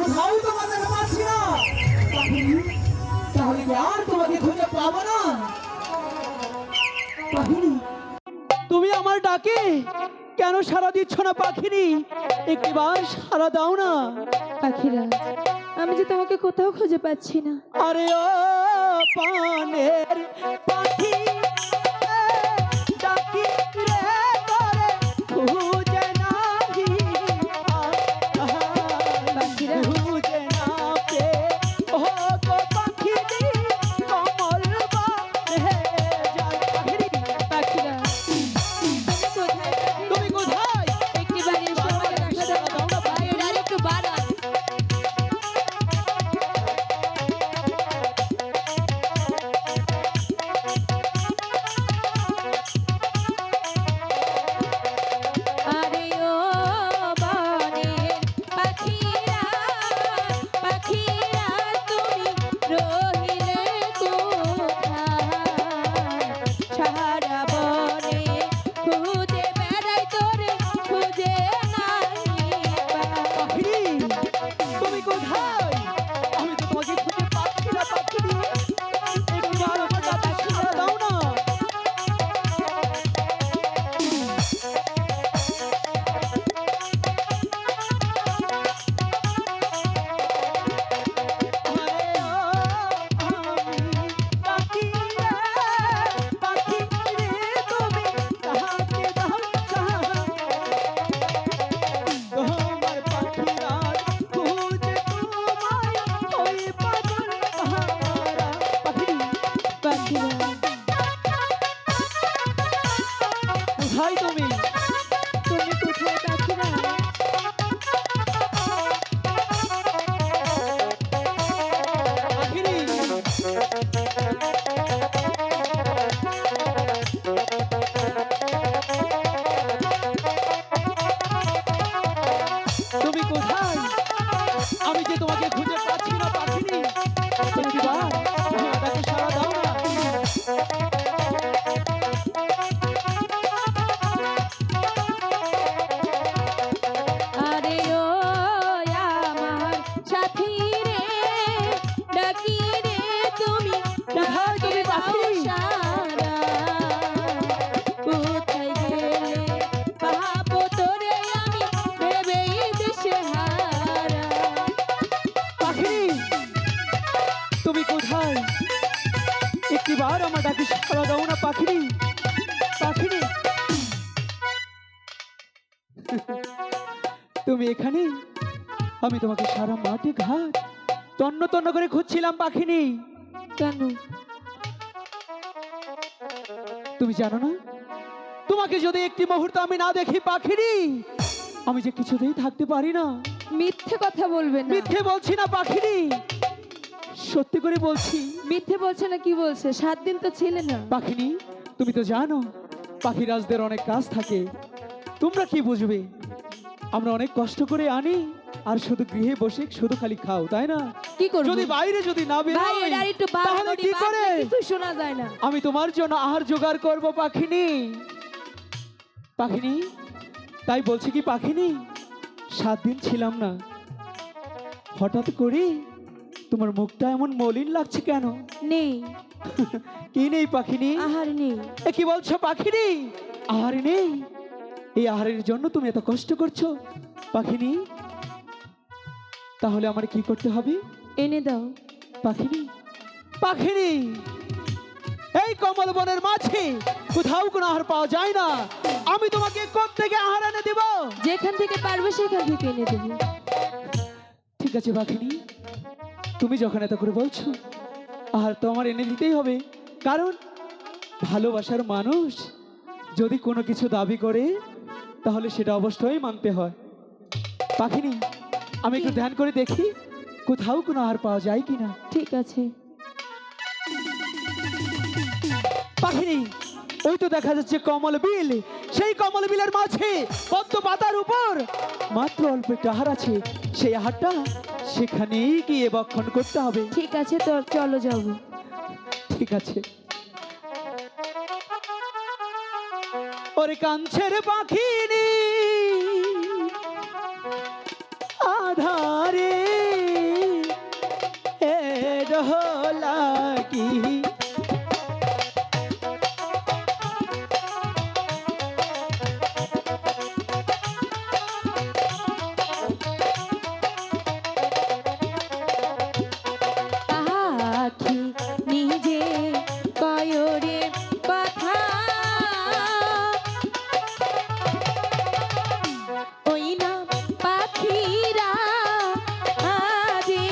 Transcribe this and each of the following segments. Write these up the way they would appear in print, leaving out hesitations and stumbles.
কোথাও তোমাকে পাচ্ছি না পাখিনি। তাহলে কি আর তোমাকে খুঁজে পাবো না পাখিনি? তুমি আমার ডাকে কেন সাড়া দিচ্ছ না পাখিনি? একটিবার সাড়া দাও না। পাখিরা, আমি যে তোমাকে কোথাও খুঁজে পাচ্ছি না। আরে ও পানের পাখি ডাকি রে করে খুঁজে নাহি পাখিরা, খুঁজে না পে ও গো পাখিনি কমল বাহে যায় পাখিনি। পাখিরা, তুমি কোথায়? একটিবার এসে আমাকে দেখা দাও। বাইরে আর একটু বাড়ান। আরে ও বনের পাখিরা, পাখিরা তুমি রহিলে কোথায়? সারা বনে খুঁজে বেড়াই তোরে, খুঁজে নাই পাই। পাখিনি তুমি কোথায়? আমি তো তোমাকে খুঁজে পাচ্ছি না পাখিনি। একবার আমার ডাকে সাড়া দাও না। পাখিরা, কোথায় তুমি? তুমি কোথায় পাখিরা? পাখিনি তুমি কোথায়? আমি যে তোমাকে খুঁজে পাচ্ছি না পাখিনি। তুমি কি বা আমার ডাকে সাড়া দাও না। আরে ও আমার সাথী রে, ডাকি রে তুমি, কোথায় তুমি পাখি? সারা কোথায় গেলে পাবো তোরে আমি, ভেবেই দেশে হারা। পাখিনি তুমি কোথায়? একটিবার আমার ডাকে সাড়া দাও না পাখিনি। পাখিনি তুমি এখানে? আমি তোমাকে সারা মাঠে ঘাট তন্ন তন্ন করে খুঁজছিলাম পাখিনি। কেন? তুমি জানো না, তোমাকে যদি একটি মুহূর্ত আমি না দেখি পাখিনি, আমি যে কিছুতেই থাকতে পারি না। মিথ্যে কথা বলবে না। মিথ্যে বলছি না পাখিনি, সত্যি করে বলছি। মিথ্যে বলছে না, কি বলছে? 7 দিন তো ছিলে না। পাখিনি তুমি তো জানো পাখিরাজদের অনেক কাজ থাকে, তোমরা কি বুঝবে? আমরা অনেক কষ্ট করে আনি আর শুধু গৃহে বসে শুধু খালি খাও, তাই না? কি করব? যদি বাইরে যদি না বের ভাই, এর আর একটু বার তাহলে করি, কি বাদ করে? দিয়ে কিছুই শোনা যায় না। আমি তোমার জন্য আহার জোগাড় করব পাখিনি। পাখিনি তাই বলছি কি পাখিনি, 7 দিন ছিলাম না, হঠাৎ করে তোমার মুখটা এমন মলিন লাগছে কেন? নেই, কি নেই পাখিনি? আহার নেই। এ কি বলছো পাখিনি? আহার নেই? এই আহারের জন্য তুমি এত কষ্ট করছো পাখিনি? তাহলে আমার কি করতে হবে এনে দাও। পাখিনি? পাখিনি এই কমল বনের মাঝে কোথাও কোনো আহার পাওয়া যায় না, আমি তোমাকে কোত্থেকে আহার এনে দেব? যেখান থেকে পারবে সেখান থেকে এনে দেবো। ঠিক আছে পাখিনি, তুমি যখন এত করে বলছো আহার তো আমার এনে দিতেই হবে, কারণ ভালোবাসার মানুষ যদি কোনো কিছু দাবি করে তাহলে সেটা অবশ্যই মানতে হয়। পাখিনি আমি একটু ধ্যান করে দেখি কোথাও কোনো আহার পাওয়া যায় কিনা। ঠিক আছে। পাখিনি ওই তো দেখা যাচ্ছে কমল বিল, সেই কমল বিলের মাঝে পদ্ম পাতার উপর মাত্র অল্প একটু আহার আছে, সেই আহারটা সেখানেই গিয়ে বক্ষণ করতে হবে। ঠিক আছে, তো চলো যাবো। ঠিক আছে। ওরে কাঞ্ছের পাখিনি আধারে লাগি। পাখি নিজে কয়রে কথা, ওই না পাখিরা আজে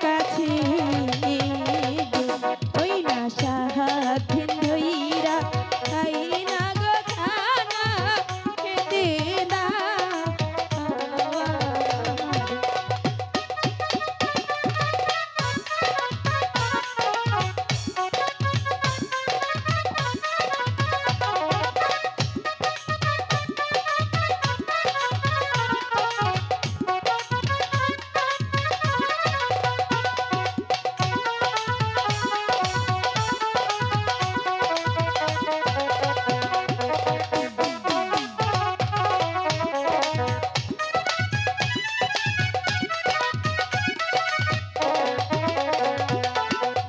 কাছে, ওই না সাহায্যের ধইরা খাই না গো খানা, খেতে না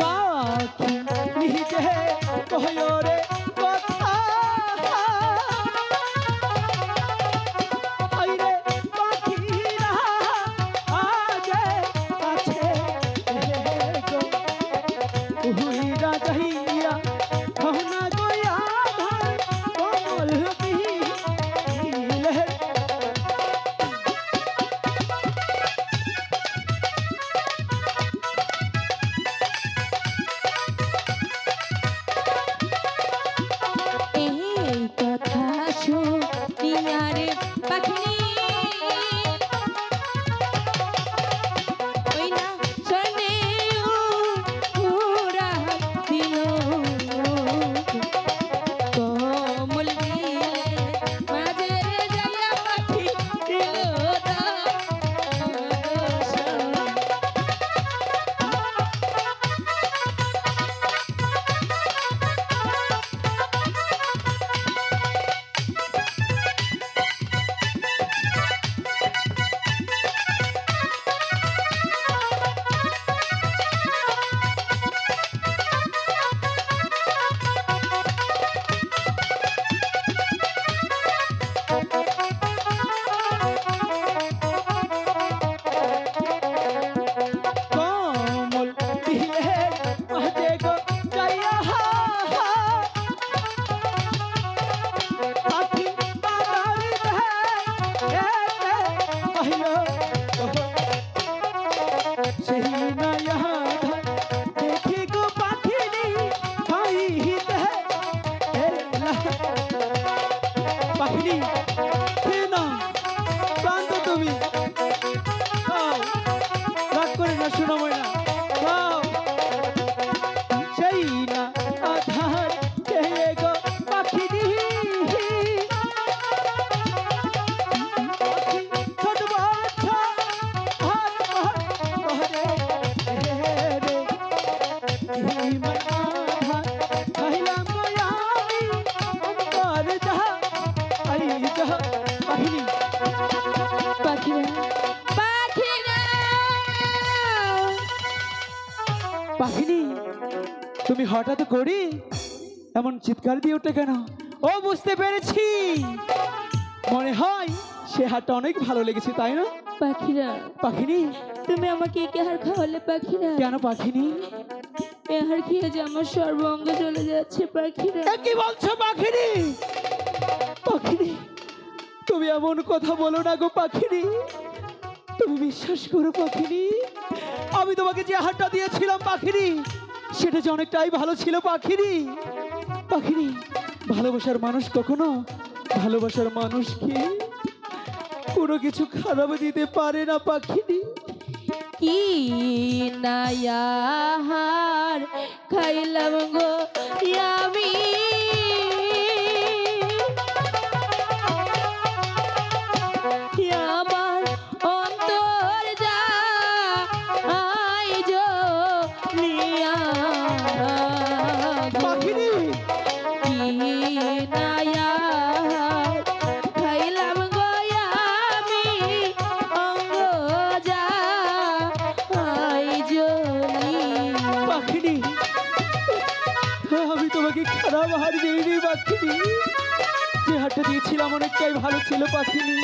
পাখি নিজে কয়রে কথা, আইরে পাখিরা আজে কাছে গো, উইরা যাইয়া ভাবনা গয়া ধার কমল দিলে। এই কথা শুনিয়া রে পাখি, ওই না শোনে উড়া দিল কমল দিলে, মাঝে যাইয়া পাখি দিল কমল দিলে মাঝে গো যাইয়া পাখি বাবার আহিল, সেই নয়া দেখি গো পাখিনি খাইতে এলা। পাখিনি হে না শান্ত তুমি, খাও, রাগ করে না শোনো ময়না, খাও। সেই না আধার খেয়ে গো পাখিনি, পাখি ছোট বাচ্চা হাত পরে রে, এই মন আধার খাইলাম গো আমি, অন্তর যাহা আই যাহা পাখিনি। পাখিরা পাখিরা পাখিনি তুমি হঠাৎ করে এমন চিৎকার দিয়ে ওঠে কেন? ও বুঝতে পেরেছি, মনে হয় সে হাটটা অনেক ভালো লেগেছে তাই না? পাখিরা পাখিনি তুমি আমাকে কে হার খাওয়ালে পাখিরা? কেন পাখিনি? এ হার খেয়ে যে আমার সর্বঙ্গ চলে যাচ্ছে পাখিরা। এ কি বলছো পাখিনি? পাখিনি তুমি এমন কথা বলো না গো পাখিনি, তুমি বিশ্বাস করো পাখিনি, আমি তোমাকে যে হাটটা দিয়েছিলাম পাখিনি, সেটা যে অনেকটাই ভালো ছিল পাখিনি। পাখিনি ভালোবাসার মানুষ কখনো ভালোবাসার মানুষকে কোনো কিছু খারাপ দিতে পারে না পাখিনি। কি নায়ার খাইলাম গো আমি, আমার অন্তর যা আইজ নিয়া পাখিনি কি নায়ার খাইলাম গো আমি, অঙ্গ যা আইজ নিয়া থেকে খারাপ হার দিইনি পাখিনি। যে হারটা দিয়েছিলাম অনেকটাই ভালো ছিল পাখিনি।